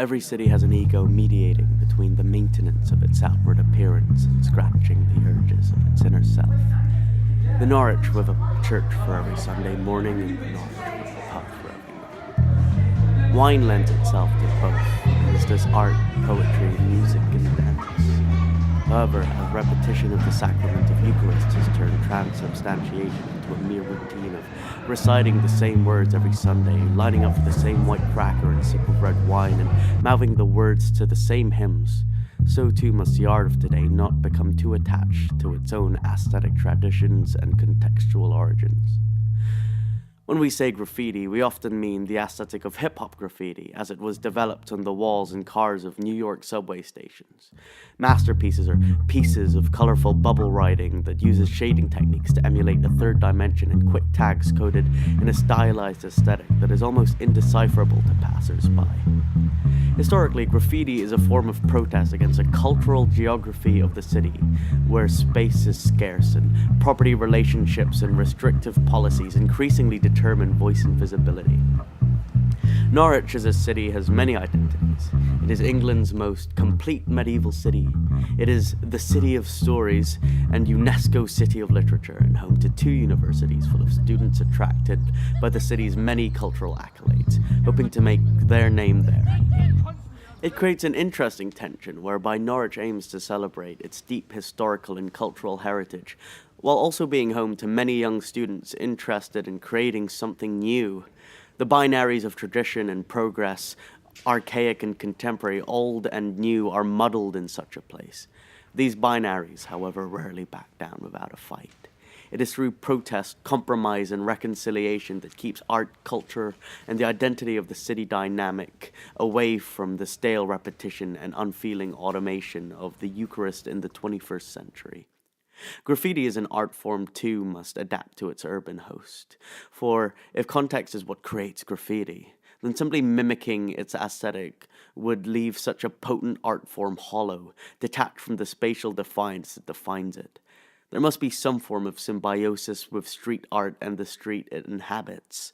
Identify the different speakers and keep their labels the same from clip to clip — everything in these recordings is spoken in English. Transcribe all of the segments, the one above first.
Speaker 1: Every city has an ego mediating between the maintenance of its outward appearance and scratching the urges of its inner self. The Norwich with a church for every Sunday morning, and the Norwich with a pub for every night. Wine lends itself to both, as does art, poetry, music, and dance. However, a repetition of the sacrament of Eucharist has turned transubstantiation into a mere routine of reciting the same words every Sunday, lining up for the same white cracker and sip of red wine, and mouthing the words to the same hymns. So too must the art of today not become too attached to its own aesthetic traditions and contextual origins. When we say graffiti, we often mean the aesthetic of hip-hop graffiti, as it was developed on the walls and cars of New York subway stations. Masterpieces are pieces of colorful bubble writing that uses shading techniques to emulate a third dimension and quick tags coded in a stylized aesthetic that is almost indecipherable to passers-by. Historically, graffiti is a form of protest against a cultural geography of the city, where space is scarce and property relationships and restrictive policies increasingly determine voice and visibility. Norwich as a city has many identities. It is England's most complete medieval city. It is the city of stories and UNESCO city of literature, and home to 2 universities full of students attracted by the city's many cultural accolades, hoping to make their name there. It creates an interesting tension whereby Norwich aims to celebrate its deep historical and cultural heritage, while also being home to many young students interested in creating something new. The binaries of tradition and progress, archaic and contemporary, old and new, are muddled in such a place. These binaries, however, rarely back down without a fight. It is through protest, compromise, and reconciliation that keeps art, culture, and the identity of the city dynamic away from the stale repetition and unfeeling automation of the Eucharist in the 21st century. Graffiti as an art form, too, must adapt to its urban host. For if context is what creates graffiti, then simply mimicking its aesthetic would leave such a potent art form hollow, detached from the spatial defiance that defines it. There must be some form of symbiosis with street art and the street it inhabits.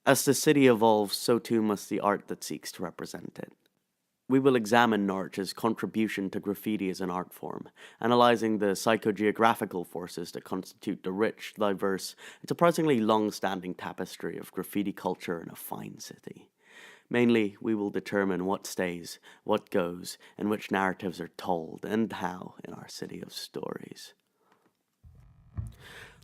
Speaker 1: As the city evolves, so too must the art that seeks to represent it. We will examine Norwich's contribution to graffiti as an art form, analyzing the psychogeographical forces that constitute the rich, diverse, and surprisingly long-standing tapestry of graffiti culture in a fine city. Mainly, we will determine what stays, what goes, and which narratives are told, and how, in our city of stories.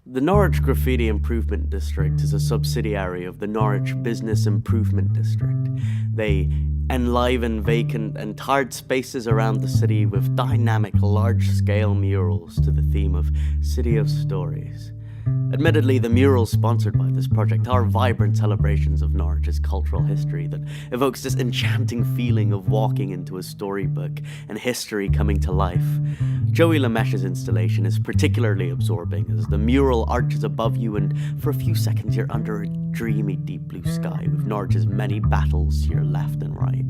Speaker 1: The Norwich Graffiti Improvement District is a subsidiary of the Norwich Business Improvement District. They enliven vacant and tired spaces around the city with dynamic, large-scale murals to the theme of City of Stories. Admittedly, the murals sponsored by this project are vibrant celebrations of Norwich's cultural history that evokes this enchanting feeling of walking into a storybook and history coming to life. Joey Lemesh's installation is particularly absorbing as the mural arches above you, and for a few seconds you're under a dreamy deep blue sky with Norwich's many battles to your left and right.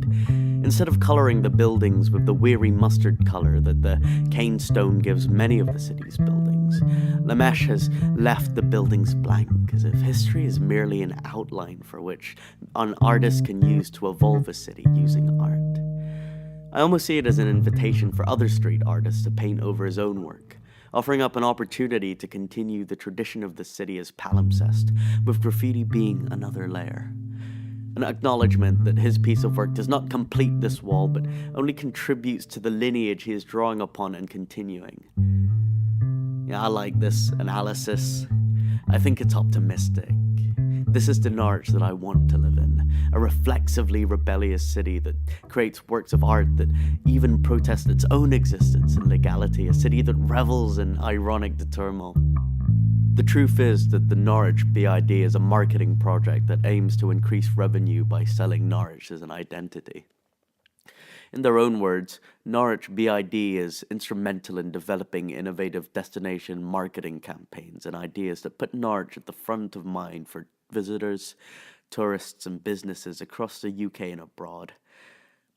Speaker 1: Instead of colouring the buildings with the weary mustard colour that the cane stone gives many of the city's buildings, Lamesh has left the buildings blank, as if history is merely an outline for which an artist can use to evolve a city using art. I almost see it as an invitation for other street artists to paint over his own work, offering up an opportunity to continue the tradition of the city as palimpsest, with graffiti being another layer. An acknowledgement that his piece of work does not complete this wall, but only contributes to the lineage he is drawing upon and continuing. Yeah, I like this analysis. I think it's optimistic. This is the Norwich that I want to live in, a reflexively rebellious city that creates works of art that even protest its own existence and legality, a city that revels in ironic turmoil. The truth is that the Norwich BID is a marketing project that aims to increase revenue by selling Norwich as an identity. In their own words, Norwich BID is instrumental in developing innovative destination marketing campaigns and ideas that put Norwich at the front of mind for visitors, tourists, and businesses across the UK and abroad.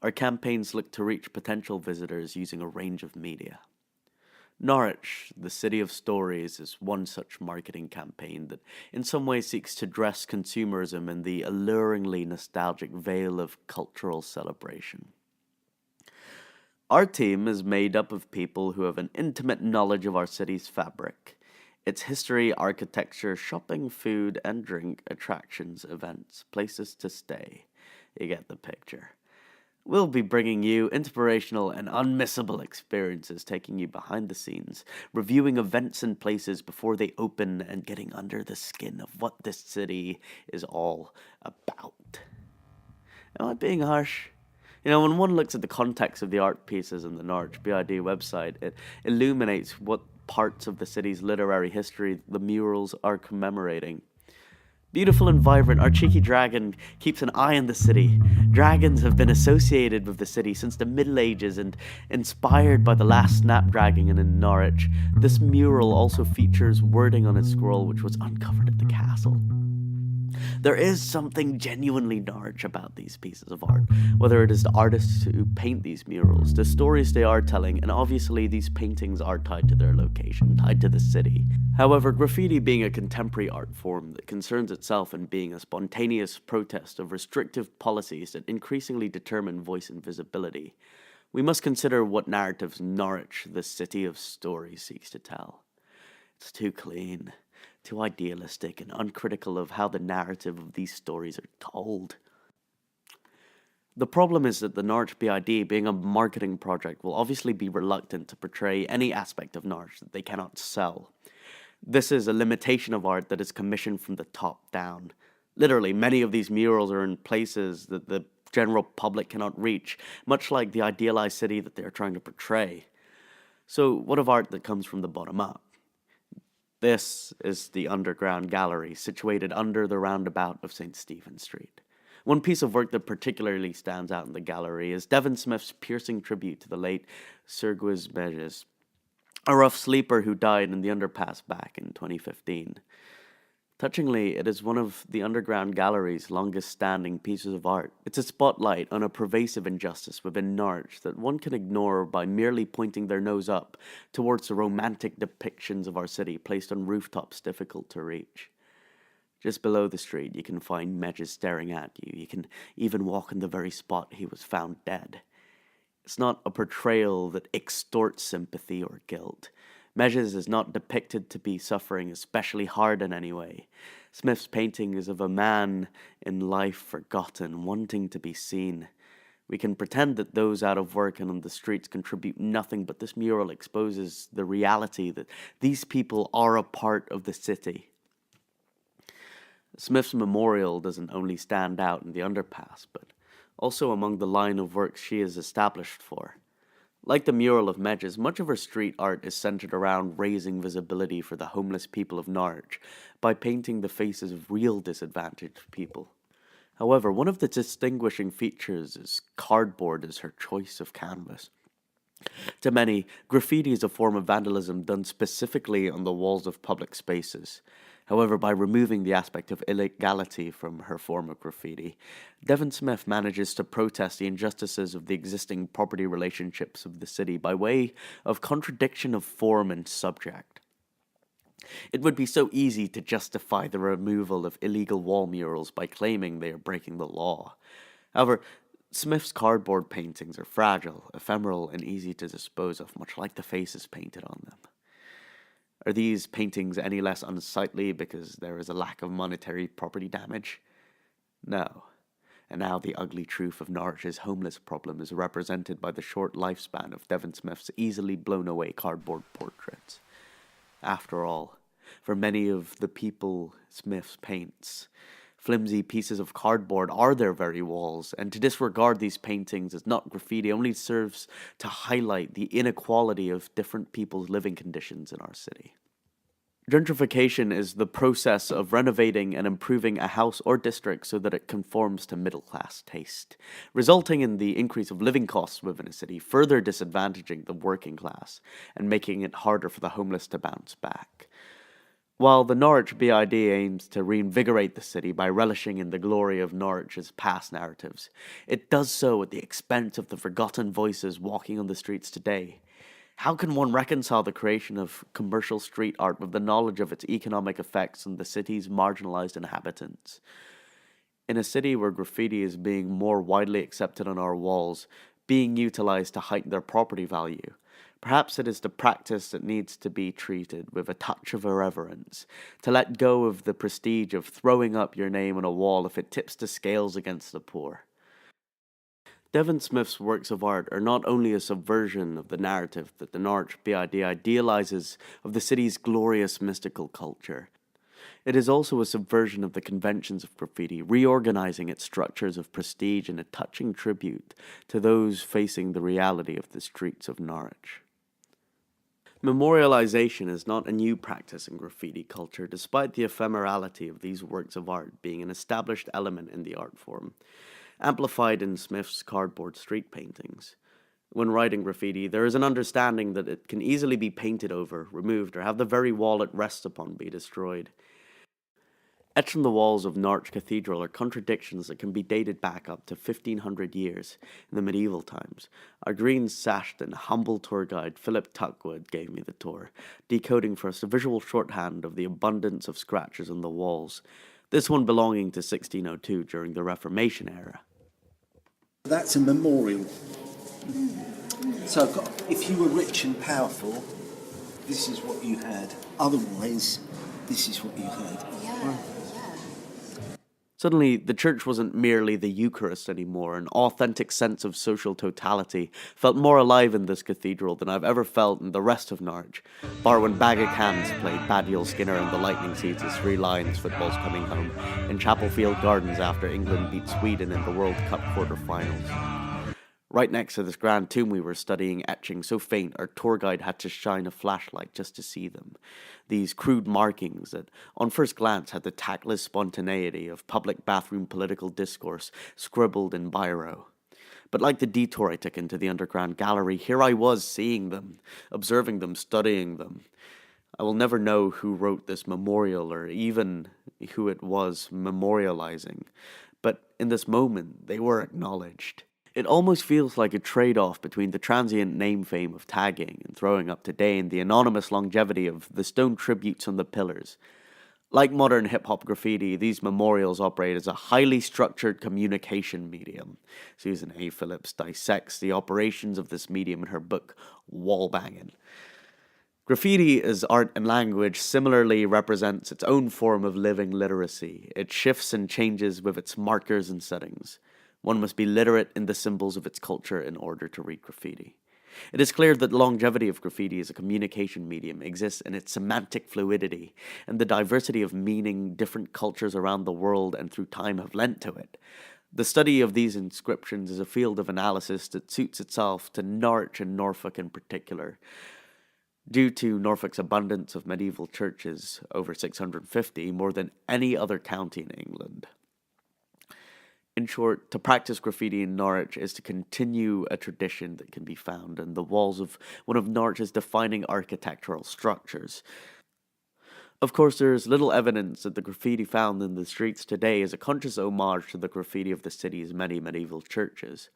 Speaker 1: Our campaigns look to reach potential visitors using a range of media. Norwich, the City of Stories, is one such marketing campaign that in some way seeks to dress consumerism in the alluringly nostalgic veil of cultural celebration. Our team is made up of people who have an intimate knowledge of our city's fabric, its history, architecture, shopping, food and drink, attractions, events, places to stay. You get the picture. We'll be bringing you inspirational and unmissable experiences, taking you behind the scenes, reviewing events and places before they open, and getting under the skin of what this city is all about. Am I being harsh? When one looks at the context of the art pieces on the Norwich BID website, it illuminates what parts of the city's literary history the murals are commemorating. Beautiful and vibrant, our cheeky dragon keeps an eye on the city. Dragons have been associated with the city since the Middle Ages, and inspired by the last snapdragon in Norwich, this mural also features wording on its scroll which was uncovered at the castle. There is something genuinely Norwich about these pieces of art, whether it is the artists who paint these murals, the stories they are telling, and obviously these paintings are tied to their location, tied to the city. However, graffiti being a contemporary art form that concerns itself in being a spontaneous protest of restrictive policies that increasingly determine voice and visibility, we must consider what narratives Norwich, the City of Stories, seeks to tell. It's too clean, too idealistic, and uncritical of how the narrative of these stories are told. The problem is that the Norwich BID, being a marketing project, will obviously be reluctant to portray any aspect of Norwich that they cannot sell. This is a limitation of art that is commissioned from the top down. Literally, many of these murals are in places that the general public cannot reach, much like the idealized city that they are trying to portray. So, what of art that comes from the bottom up? This is the underground gallery, situated under the roundabout of St. Stephen Street. One piece of work that particularly stands out in the gallery is Devon Smith's piercing tribute to the late Sirguis Meges, a rough sleeper who died in the underpass back in 2015. Touchingly, it is one of the underground gallery's longest-standing pieces of art. It's a spotlight on a pervasive injustice within Norwich that one can ignore by merely pointing their nose up towards the romantic depictions of our city placed on rooftops difficult to reach. Just below the street, you can find Meges staring at you. You can even walk in the very spot he was found dead. It's not a portrayal that extorts sympathy or guilt. Meges is not depicted to be suffering especially hard in any way. Smith's painting is of a man in life forgotten, wanting to be seen. We can pretend that those out of work and on the streets contribute nothing, but this mural exposes the reality that these people are a part of the city. Smith's memorial doesn't only stand out in the underpass, but also among the line of works she is established for. Like the mural of Meges, much of her street art is centered around raising visibility for the homeless people of Norwich by painting the faces of real disadvantaged people. However, one of the distinguishing features is cardboard as her choice of canvas. To many, graffiti is a form of vandalism done specifically on the walls of public spaces. However, by removing the aspect of illegality from her form of graffiti, Devon Smith manages to protest the injustices of the existing property relationships of the city by way of contradiction of form and subject. It would be so easy to justify the removal of illegal wall murals by claiming they are breaking the law. However, Smith's cardboard paintings are fragile, ephemeral, and easy to dispose of, much like the faces painted on them. Are these paintings any less unsightly because there is a lack of monetary property damage? No. And now the ugly truth of Norwich's homeless problem is represented by the short lifespan of Devon Smith's easily blown-away cardboard portraits. After all, for many of the people Smith paints, flimsy pieces of cardboard are their very walls, and to disregard these paintings as not graffiti only serves to highlight the inequality of different people's living conditions in our city. Gentrification is the process of renovating and improving a house or district so that it conforms to middle-class taste, resulting in the increase of living costs within a city, further disadvantaging the working class and making it harder for the homeless to bounce back. While the Norwich BID aims to reinvigorate the city by relishing in the glory of Norwich's past narratives, it does so at the expense of the forgotten voices walking on the streets today. How can one reconcile the creation of commercial street art with the knowledge of its economic effects on the city's marginalized inhabitants? In a city where graffiti is being more widely accepted on our walls, being utilized to heighten their property value, perhaps it is the practice that needs to be treated with a touch of irreverence, to let go of the prestige of throwing up your name on a wall if it tips the scales against the poor. Devon Smith's works of art are not only a subversion of the narrative that the Norwich BID idealizes of the city's glorious mystical culture, it is also a subversion of the conventions of graffiti, reorganizing its structures of prestige in a touching tribute to those facing the reality of the streets of Norwich. Memorialization is not a new practice in graffiti culture, despite the ephemerality of these works of art being an established element in the art form, amplified in Smith's cardboard street paintings. When writing graffiti, there is an understanding that it can easily be painted over, removed, or have the very wall it rests upon be destroyed. Etched on the walls of Norwich Cathedral are contradictions that can be dated back up to 1500 years in the medieval times. Our green-sashed and humble tour guide Philip Tuckwood gave me the tour, decoding for us a visual shorthand of the abundance of scratches on the walls, this one belonging to 1602 during the Reformation era.
Speaker 2: That's a memorial. So if you were rich and powerful, this is what you had. Otherwise, this is what you had.
Speaker 1: Suddenly, the church wasn't merely the Eucharist anymore. An authentic sense of social totality felt more alive in this cathedral than I've ever felt in the rest of Norwich, bar when Bag of Cans played Badial Skinner and the Lightning Seeds as Three Lions football's coming home in Chapelfield Gardens after England beat Sweden in the World Cup quarter-finals. Right next to this grand tomb we were studying etching so faint our tour guide had to shine a flashlight just to see them. These crude markings that, on first glance, had the tactless spontaneity of public bathroom political discourse scribbled in biro. But like the detour I took into the underground gallery, here I was seeing them, observing them, studying them. I will never know who wrote this memorial or even who it was memorializing, but in this moment they were acknowledged. It almost feels like a trade-off between the transient name fame of tagging and throwing up today and the anonymous longevity of the stone tributes on the pillars. Like modern hip-hop graffiti, these memorials operate as a highly structured communication medium. Susan A. Phillips dissects the operations of this medium in her book, Wallbangin'. Graffiti as art and language similarly represents its own form of living literacy. It shifts and changes with its markers and settings. One must be literate in the symbols of its culture in order to read graffiti. It is clear that the longevity of graffiti as a communication medium exists in its semantic fluidity, and the diversity of meaning different cultures around the world and through time have lent to it. The study of these inscriptions is a field of analysis that suits itself to Norwich and Norfolk in particular. Due to Norfolk's abundance of medieval churches, over 650, more than any other county in England. In short, to practice graffiti in Norwich is to continue a tradition that can be found in the walls of one of Norwich's defining architectural structures. Of course, there is little evidence that the graffiti found in the streets today is a conscious homage to the graffiti of the city's many medieval churches.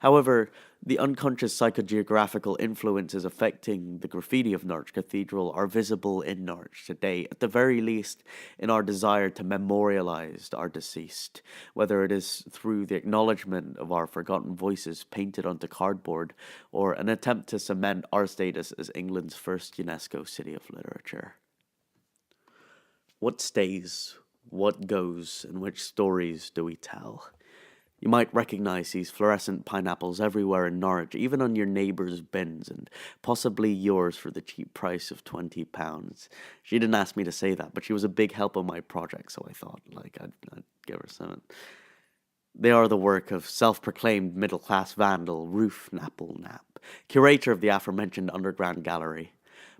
Speaker 1: However, the unconscious psychogeographical influences affecting the graffiti of Norwich Cathedral are visible in Norwich today, at the very least in our desire to memorialize our deceased, whether it is through the acknowledgement of our forgotten voices painted onto cardboard, or an attempt to cement our status as England's first UNESCO City of Literature. What stays? What goes? And which stories do we tell? You might recognize these fluorescent pineapples everywhere in Norwich, even on your neighbour's bins, and possibly yours for the cheap price of £20. She didn't ask me to say that, but she was a big help on my project, so I thought, I'd give her some. They are the work of self-proclaimed middle-class vandal Ruth Knapp, curator of the aforementioned underground gallery.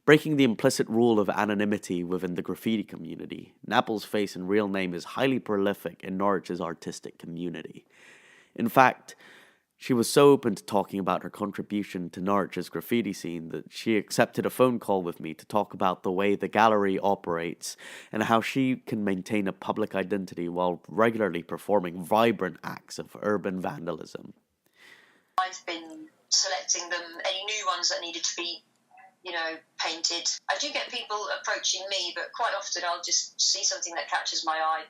Speaker 1: Breaking the implicit rule of anonymity within the graffiti community, Knapp's face and real name is highly prolific in Norwich's artistic community. In fact, she was so open to talking about her contribution to Norwich's graffiti scene that she accepted a phone call with me to talk about the way the gallery operates and how she can maintain a public identity while regularly performing vibrant acts of urban vandalism.
Speaker 3: I've been selecting them, any new ones that needed to be painted. I do get people approaching me, but quite often I'll just see something that catches my eye.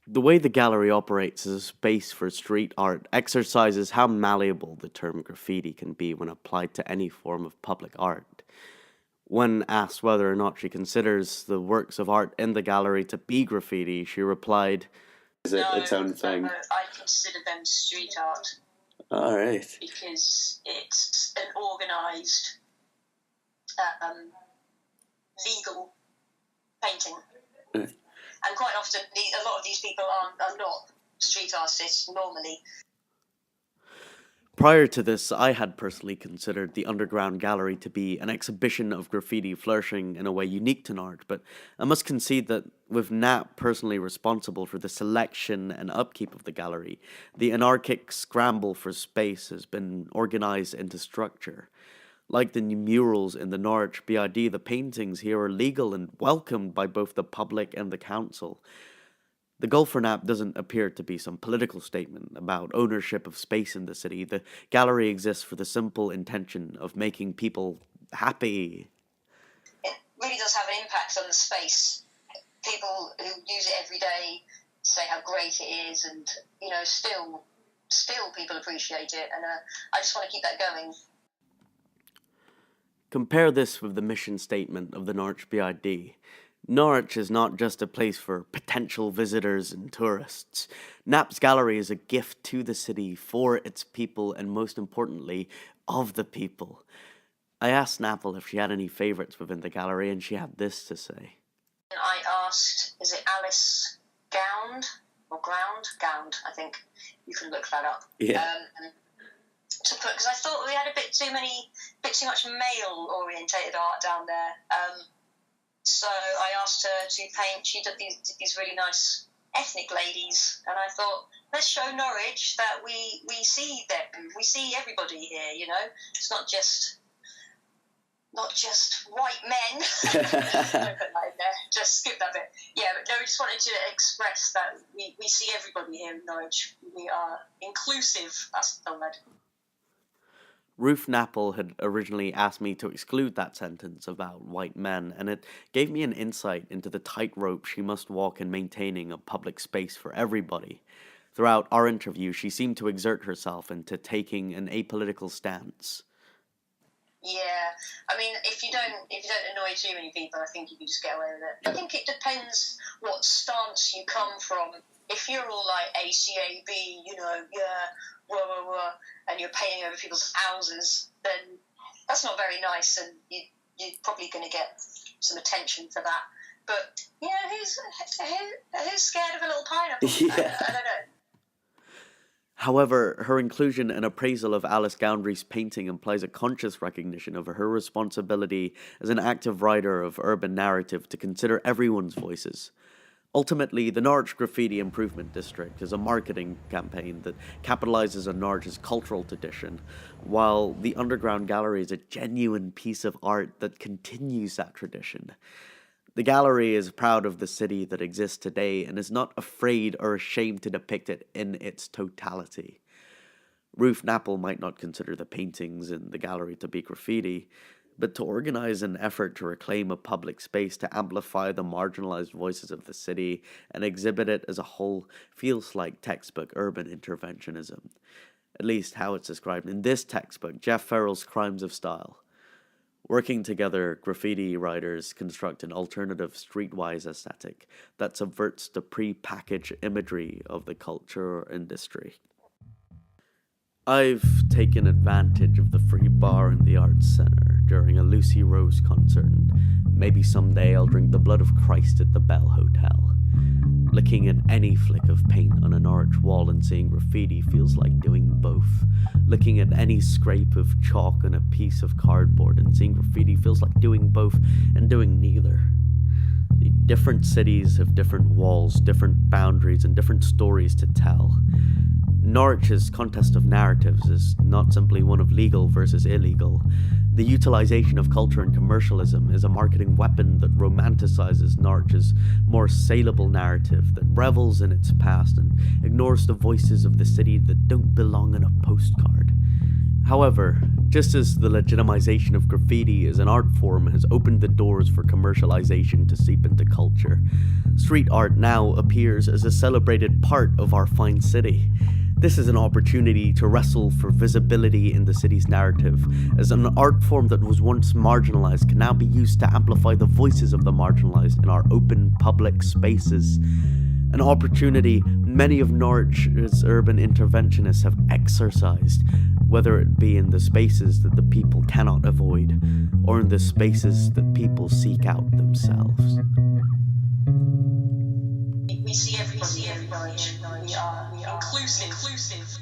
Speaker 1: The way the gallery operates as a space for street art exercises how malleable the term graffiti can be when applied to any form of public art. When asked whether or not she considers the works of art in the gallery to be graffiti, she replied, "Is it its own thing?"
Speaker 3: I consider them street art.
Speaker 1: All right.
Speaker 3: Because it's an organised, legal painting. And quite often, a lot of these people are not street artists normally.
Speaker 1: Prior to this, I had personally considered the Underground Gallery to be an exhibition of graffiti flourishing in a way unique to Nart, but I must concede that with Nat personally responsible for the selection and upkeep of the gallery, the anarchic scramble for space has been organised into structure. Like the new murals in the Norwich BID, the paintings here are legal and welcomed by both the public and the council. The goal for NAP doesn't appear to be some political statement about ownership of space in the city. The gallery exists for the simple intention of making people happy.
Speaker 3: It really does have an impact on the space. People who use it every day say how great it is, and still people appreciate it, and I just want to keep that going.
Speaker 1: Compare this with the mission statement of the Norwich BID. Norwich is not just a place for potential visitors and tourists. Nap's Gallery is a gift to the city, for its people, and most importantly, of the people. I asked Napple if she had any favourites within the gallery, and she had this to say.
Speaker 3: I asked, is it Alice Gound? Or Gound, I think. You can look that up.
Speaker 1: Yeah.
Speaker 3: To put, because I thought we had a bit too much male-orientated art down there. So I asked her to paint. She did these really nice ethnic ladies, and I thought, let's show Norwich that we see them, we see everybody here. It's not just white men. Just skip that bit. Yeah, but no, we just wanted to express that we see everybody here in Norwich. We are inclusive. That's the word.
Speaker 1: Ruth Napple had originally asked me to exclude that sentence about white men, and it gave me an insight into the tightrope she must walk in maintaining a public space for everybody. Throughout our interview, she seemed to exert herself into taking an apolitical stance.
Speaker 3: Yeah, I mean, if you don't annoy too many people, I think you can just get away with it. I think it depends what stance you come from. If you're all like ACAB, and you're painting over people's houses, then that's not very nice, and you're probably going to get some attention for that. But who's scared of a little pineapple?
Speaker 1: Yeah.
Speaker 3: I don't know.
Speaker 1: However, her inclusion and appraisal of Alice Goundry's painting implies a conscious recognition of her responsibility as an active writer of urban narrative to consider everyone's voices. Ultimately, the Norwich Graffiti Improvement District is a marketing campaign that capitalizes on Norwich's cultural tradition, while the Underground Gallery is a genuine piece of art that continues that tradition. The gallery is proud of the city that exists today and is not afraid or ashamed to depict it in its totality. Ruth Napple might not consider the paintings in the gallery to be graffiti, but to organize an effort to reclaim a public space to amplify the marginalized voices of the city and exhibit it as a whole feels like textbook urban interventionism. At least how it's described in this textbook, Jeff Farrell's Crimes of Style. Working together, graffiti writers construct an alternative streetwise aesthetic that subverts the pre-packaged imagery of the culture industry. I've taken advantage of the free bar in the Arts Centre during a Lucy Rose concert, and maybe someday I'll drink the blood of Christ at the Bell Hotel. Looking at any flick of paint on a Norwich wall and seeing graffiti feels like doing both. Looking at any scrape of chalk on a piece of cardboard and seeing graffiti feels like doing both and doing neither. The different cities have different walls, different boundaries, and different stories to tell. Norwich's contest of narratives is not simply one of legal versus illegal. The utilization of culture and commercialism is a marketing weapon that romanticizes Norwich's more saleable narrative that revels in its past and ignores the voices of the city that don't belong in a postcard. However, just as the legitimization of graffiti as an art form has opened the doors for commercialization to seep into culture, street art now appears as a celebrated part of our fine city. This is an opportunity to wrestle for visibility in the city's narrative, as an art form that was once marginalized can now be used to amplify the voices of the marginalized in our open public spaces. An opportunity many of Norwich's urban interventionists have exercised, whether it be in the spaces that the people cannot avoid, or in the spaces that people seek out themselves.
Speaker 3: We see everybody. We are inclusive.